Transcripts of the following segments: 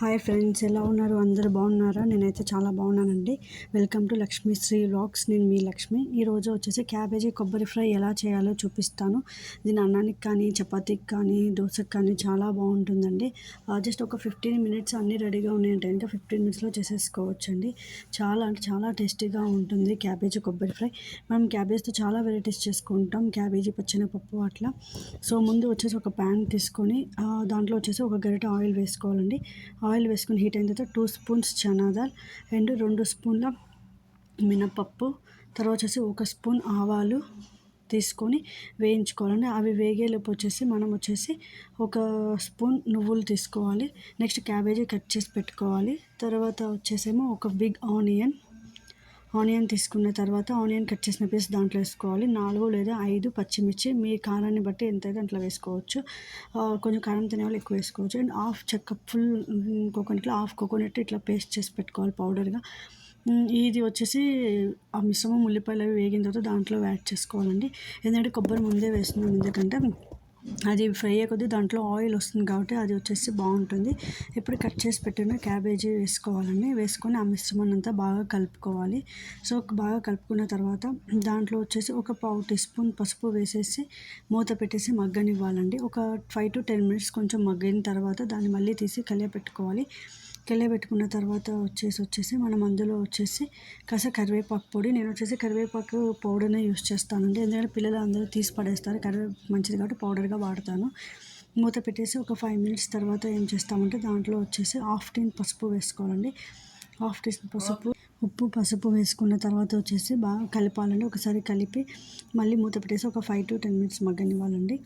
Hi friends, ఎలా ఉన్నారు? అందరూ బాగున్నారా? నేనైతే చాలా బాగున్నానండి. Welcome to Lakshmi Shri vlogs. నేను మీ లక్ష్మి. ఈరోజు వచ్చేసి క్యాబేజీ కొబ్బరి ఫ్రై ఎలా చేయాలో చూపిస్తాను. దీని అన్నానికి కానీ, చపాతీకి కానీ, దోశకి కానీ చాలా బాగుంటుందండి. జస్ట్ ఒక 15 మినిట్స్ అన్నీ రెడీగా ఉన్నాయంటే ఇంకా 15 మినిట్స్లో చేసేసుకోవచ్చండి. చాలా అంటే చాలా టేస్టీగా ఉంటుంది క్యాబేజీ కొబ్బరి ఫ్రై. మనం క్యాబేజ్తో చాలా వెరైటీస్ చేసుకుంటాం, క్యాబేజీ పచ్చెనగపప్పు అట్లా. సో ముందు వచ్చేసి ఒక ప్యాన్ తీసుకొని దాంట్లో వచ్చేసి ఒక గరిటె ఆయిల్ వేసుకోవాలండి. ఆయిల్ వేసుకొని హీట్ అయిన తర్వాత 2 స్పూన్స్ చనా దాల్ అండ్ 2 స్పూన్ల మినపప్పు, తర్వాత వచ్చేసి 1 స్పూన్ ఆవాలు తీసుకొని వేయించుకోవాలండి. అవి వేగేలోపు వచ్చేసి మనం వచ్చేసి 1 స్పూన్ నువ్వులు తీసుకోవాలి. నెక్స్ట్ క్యాబేజీ కట్ చేసి పెట్టుకోవాలి. తర్వాత వచ్చేసేమో ఒక బిగ్ ఆనియన్ తీసుకున్న తర్వాత ఆనియన్ కట్ చేసిన పీస్ దాంట్లో వేసుకోవాలి. 4 లేదా 5 పచ్చిమిర్చి, మీ కారాన్ని బట్టి ఎంతైతే అట్లా వేసుకోవచ్చు. కొంచెం కారం తినేవాళ్ళు ఎక్కువ వేసుకోవచ్చు. అండ్ ఫుల్ కోకోనట్లో హాఫ్ కోకోనట్ ఇట్లా పేస్ట్ చేసి పెట్టుకోవాలి పౌడర్గా. ఇది వచ్చేసి ఆ మిశ్రమం ఉల్లిపాయలు అవి వేగిన తర్వాత దాంట్లో యాడ్ చేసుకోవాలండి. ఎందుకంటే కొబ్బరి ముందే వేస్తున్నాం, ఎందుకంటే అది ఫ్రై అయ్యే కొద్దీ దాంట్లో ఆయిల్ వస్తుంది కాబట్టి అది వచ్చేసి బాగుంటుంది. ఇప్పుడు కట్ చేసి పెట్టిన క్యాబేజీ వేసుకోవాలండి. వేసుకొని ఆ మిశ్రమాన్ని అంతా బాగా కలుపుకోవాలి. సో బాగా కలుపుకున్న తర్వాత దాంట్లో వచ్చేసి ఒక పావు టీ స్పూన్ పసుపు వేసేసి మూత పెట్టేసి మగ్గనివ్వాలండి. ఒక 5 to 10 మినిట్స్ కొంచెం మగ్గిన తర్వాత దాన్ని మళ్ళీ తీసి కలియపెట్టుకోవాలి. పెట్టుకున్న తర్వాత వచ్చేసి మనం అందులో వచ్చేసి కాస్త కరివేపాకు పొడి, నేను వచ్చేసి కరివేపాకు పౌడర్నే యూస్ చేస్తానండి. ఎందుకంటే పిల్లలు అందరూ తీసి పడేస్తారు, కరివేపాకు మంచిది కాబట్టి పౌడర్గా వాడతాను. మూత పెట్టేసి ఒక 5 మినిట్స్ తర్వాత ఏం చేస్తామంటే దాంట్లో వచ్చేసి హాఫ్ టీ పసుపు వేసుకోవాలండి. హాఫ్ టీ స్పూన్ పసుపు, ఉప్పు, పసుపు వేసుకున్న తర్వాత వచ్చేసి బాగా కలపాలండి. ఒకసారి కలిపి మళ్ళీ మూత పెట్టేసి ఒక 5 to 10 మినిట్స్ మగ్గనివ్వాలండి.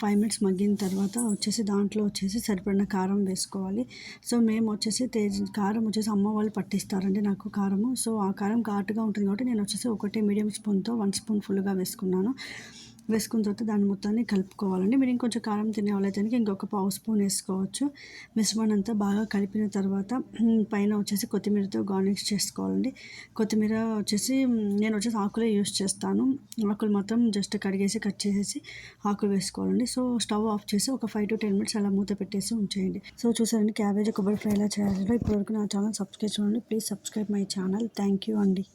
5 మినిట్స్ మగ్గిన తర్వాత వచ్చేసి దాంట్లో వచ్చేసి సరిపడిన కారం వేసుకోవాలి. సో మేము వచ్చేసి కారం వచ్చేసి అమ్మ వాళ్ళు పట్టిస్తారండి నాకు కారము. సో ఆ కారం ఘాటుగా ఉంటుంది కాబట్టి నేను వచ్చేసి ఒకటే మీడియం స్పూన్తో 1 స్పూన్ ఫుల్గా వేసుకున్నాను. వేసుకున్న తర్వాత దాన్ని మొత్తాన్ని కలుపుకోవాలండి. మీరు ఇంకొంచెం కారం తినే వాళ్ళైతే ఇంకొక పావు స్పూన్ వేసుకోవచ్చు. మిశ్రమాన్ని అంతా బాగా కలిపిన తర్వాత పైన వచ్చేసి కొత్తిమీరతో గార్నిష్ చేసుకోవాలండి. కొత్తిమీర వచ్చేసి నేను వచ్చేసి ఆకులే యూస్ చేస్తాను. ఆకులు మాత్రం జస్ట్ కడిగేసి కట్ చేసేసి ఆకులు వేసుకోవాలండి. సో స్టవ్ ఆఫ్ చేసి ఒక 5 to 10 మినిట్స్ అలా మూత పెట్టేసి ఉంచేయండి. సో చూసారండి క్యాబేజీ కొబ్బరి ఫ్రై ఎలా చేయాలో. ఇప్పటివరకు నా ఛానల్ సబ్స్క్రైబ్ చేయండి. Please subscribe my channel. Thank you అండి.